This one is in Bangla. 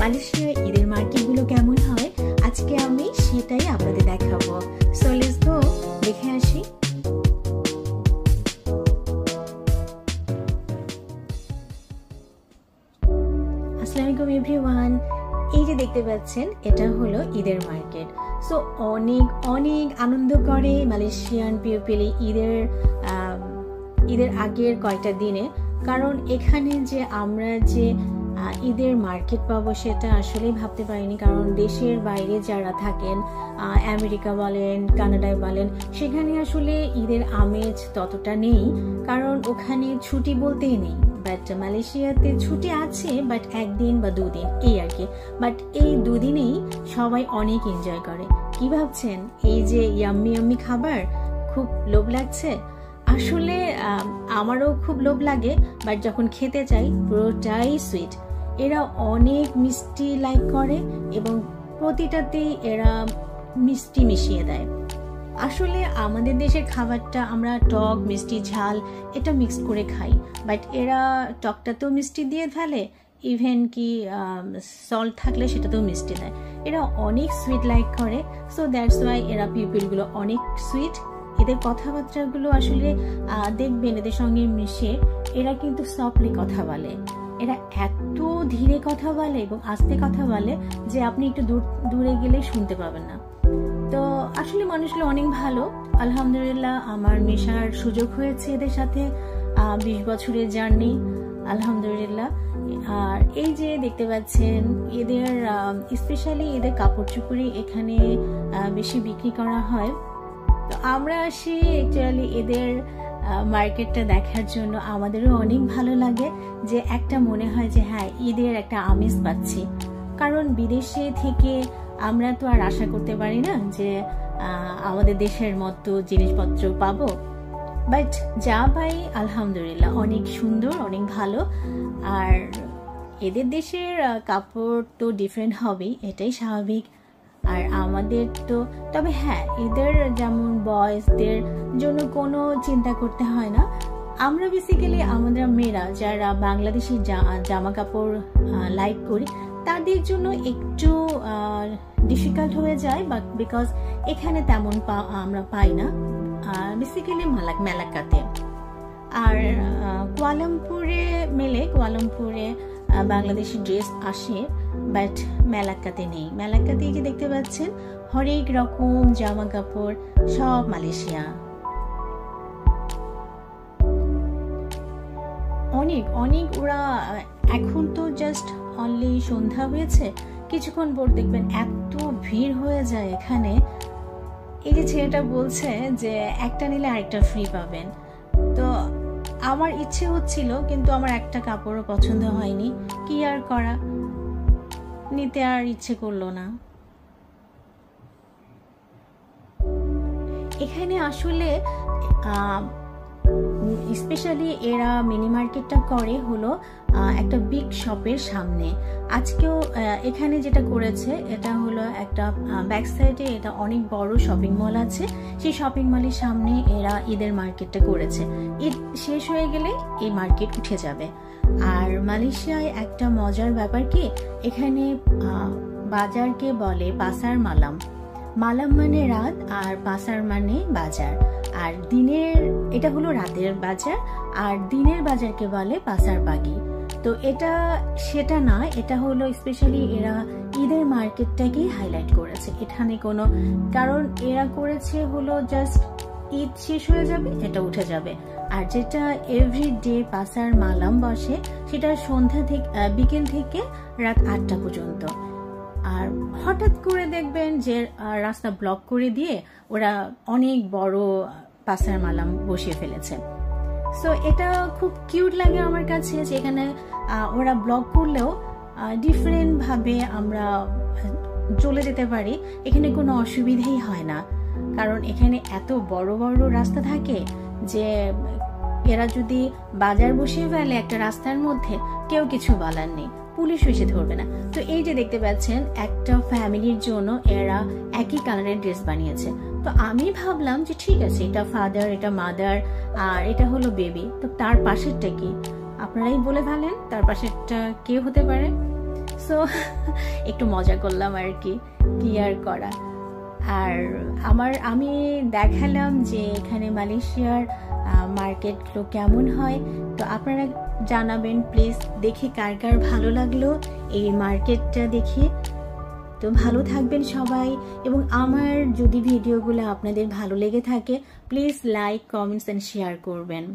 মালয়েশিয়ার ঈদের মার্কেটগুলো কেমন হয় আজকে আমি সেটাই আপনাদের দেখাবো। সো লেটস গো, দেখে আসি। আসসালামু আলাইকুম এভরিওয়ান। এই যে দেখতে পাচ্ছেন এটা হলো ঈদের মার্কেট। সো অনেক অনেক আনন্দ করে মালয়েশিয়ান পিপল ঈদের আগের কয়েকটা দিনে, কারণ এখানে যে আমরা যে ঈদের মার্কেট পাবো সেটা আসলেই ভাবতে পারিনি। কারণ দেশের বাইরে যারা থাকেন, আমেরিকা বলেন, কানাডায় বলেন, সেখানে আসলে ঈদের আমেজ ততটা নেই, কারণ ওখানে ছুটি বলতেই নেই। বাট মালয়েশিয়াতে ছুটি আছে, বাট একদিন বা দুদিন এই আর কি। বাট এই দুদিনেই সবাই অনেক এনজয় করে। কি ভাবছেন? এই যে ইয়াম্মি ইয়াম্মি খাবার, খুব লোভ লাগছে। আসলে আমারও খুব লোভ লাগে, বাট যখন খেতে চাই পুরোটাই সুইট। এরা অনেক মিষ্টি লাইক করে এবং প্রতিটাতেই এরা মিষ্টি মিশিয়ে দেয়। আসলে আমাদের দেশের খাবারটা আমরা টক, মিষ্টি, ঝাল এটা মিক্স করে খাই, বাট এরা টকটাতেও মিষ্টি দিয়ে ফেলে, ইভেন কি সল্ট থাকলে সেটাতেও মিষ্টি দেয়। এরা অনেক সুইট লাইক করে। সো দ্যাটস ওয়াই এরা পিপলগুলো অনেক সুইট। এদের কথাবার্তাগুলো আসলে দেখবেন, এদের সঙ্গে মিশে এরা কিন্তু সফটলি কথা বলে। এরা এত ধীরে কথা বলে এবং আস্তে কথা বলে যে আপনি একটু দূরে গেলে শুনতে পাবেন না। তো আসলে মানুষগুলো অনেক ভালো। আলহামদুলিল্লাহ আমার মেশার সুযোগ হয়েছে এদের সাথে, 20 বছরের জার্নি আলহামদুলিল্লাহ। আর এই যে দেখতে পাচ্ছেন এদের স্পেশালি এদের কাপড় চোপড়ি এখানে বেশি বিক্রি করা হয়। তো আমরা আসি অ্যাকচুয়ালি এদের মার্কেটটা দেখার জন্য। আমাদেরও অনেক ভালো লাগে যে একটা মনে হয় যে হ্যাঁ ঈদের একটা আমেজ পাচ্ছি। কারণ বিদেশে থেকে আমরা তো আর আশা করতে পারি না যে আমাদের দেশের মতো জিনিসপত্র পাবো, বাট যা পাই আলহামদুলিল্লাহ অনেক সুন্দর, অনেক ভালো। আর এদের দেশের কাপড় তো ডিফারেন্ট হবেই, এটাই স্বাভাবিক। আর আমাদের তো, তবে হ্যাঁ এদের যেমন বয়েজদের জন্য কোনো চিন্তা করতে হয় না। আমরা বেসিক্যালি আমাদের মেয়েরা যারা বাংলাদেশি জামা কাপড় লাইক করি তাদের জন্য একটু ডিফিকাল্ট হয়ে যায়, বাট বিকজ এখানে তেমন আমরা পাই না, বেসিক্যালি মেলাক্কাতে। আর কুয়ালালামপুরে বাংলাদেশি ড্রেস আসে, বাট মেলাক্কাতে নেই। মেলাক্কাতে যে দেখতে পাচ্ছেন হরেক রকম জামা কাপড় সব মালয়েশিয়া। অনেক অনেক ওরা এখন তো জাস্ট অনলি সন্ধ্যা হয়েছে, কিছুক্ষণ পর দেখবেন এত ভিড় হয়ে যায় এখানে। এই যে ছেলেটা বলছে যে একটা নিলে আরেকটা ফ্রি পাবেন, তো আমার ইচ্ছে হচ্ছিল কিন্তু আমার একটা কাপড়ও পছন্দ হয়নি। কি আর করা, নিতে আর ইচ্ছে করলো না। এখানে আসলে স্পেশালি এরা মিনি মার্কেটটা করে হলো একটা বিগ শপের সামনে। আজকেও এখানে যেটা করেছে এটা হলো একটা ব্যাক সাইডে এটা অনেক বড় শপিং মল আছে, সেই শপিং মলের সামনে এরা ঈদের মার্কেটটা করেছে। ঈদ শেষ হয়ে গেলে এই মার্কেট উঠে যাবে। আর মালয়েশিয়ায় একটা মজার ব্যাপার কি, এখানে বাজারকে বলে পাসার মালাম। মালাম মানে রাত আর পাসার মানে বাজার। আর এটা হলো রাতের বাজার, আর দিনের বাজারকে বলে পাসার পাগি। তো এটা সেটা না, এটা হলো স্পেশালি এরা ঈদের মার্কেটটাকেই হাইলাইট করেছে। এখানে কোনো কারণ এরা করেছে হলো জাস্ট ঈদ শেষ হয়ে যাবে এটা উঠে যাবে। আর যেটা এভরিডে পাসার মালাম বসে সেটা সন্ধ্যা থেকে বিকেল থেকে রাত 8টা পর্যন্ত। আর হঠাৎ করে দেখবেন যে রাস্তা ব্লক করে দিয়ে ওরা অনেক বড় পাসার মালাম বসিয়ে ফেলেছে। সো এটা খুব কিউট লাগে আমার কাছে, যেখানে ওরা ব্লক করলেও ডিফারেন্ট ভাবে আমরা চলে যেতে পারি, এখানে কোনো অসুবিধাই হয় না। কারণ এখানে এত বড় বড় রাস্তা থাকে যে এরা যদি বাজার বসিয়ে ফেলে একটা রাস্তার মধ্যে, কেউ কিছু বলার নেই, পুলিশ এসে ধরবে না। তো এই যে দেখতে পাচ্ছেন একটা ফ্যামিলির জন্য এরা একই কালারের ড্রেস বানিয়েছে। তো আমি ভাবলাম যে ঠিক আছে, এটা ফাদার, এটা মাদার, আর এটা হলো বেবি। তো তার পাশেরটা কি আপনারাই বলে ফেলেন, তার পাশেরটা কে হতে পারে? সো একটু মজা করলাম আর কি আর করা। আর আমি দেখালাম যে এখানে মালয়েশিয়ার মার্কেটগুলো কেমন হয়। তো আপনারা জানাবেন প্লিজ, দেখে কার কার ভালো লাগলো এই মার্কেটটা দেখে। তো ভালো থাকবেন সবাই, এবং আমার যদি ভিডিওগুলো আপনাদের ভালো লেগে থাকে please like, comments and share করবেন।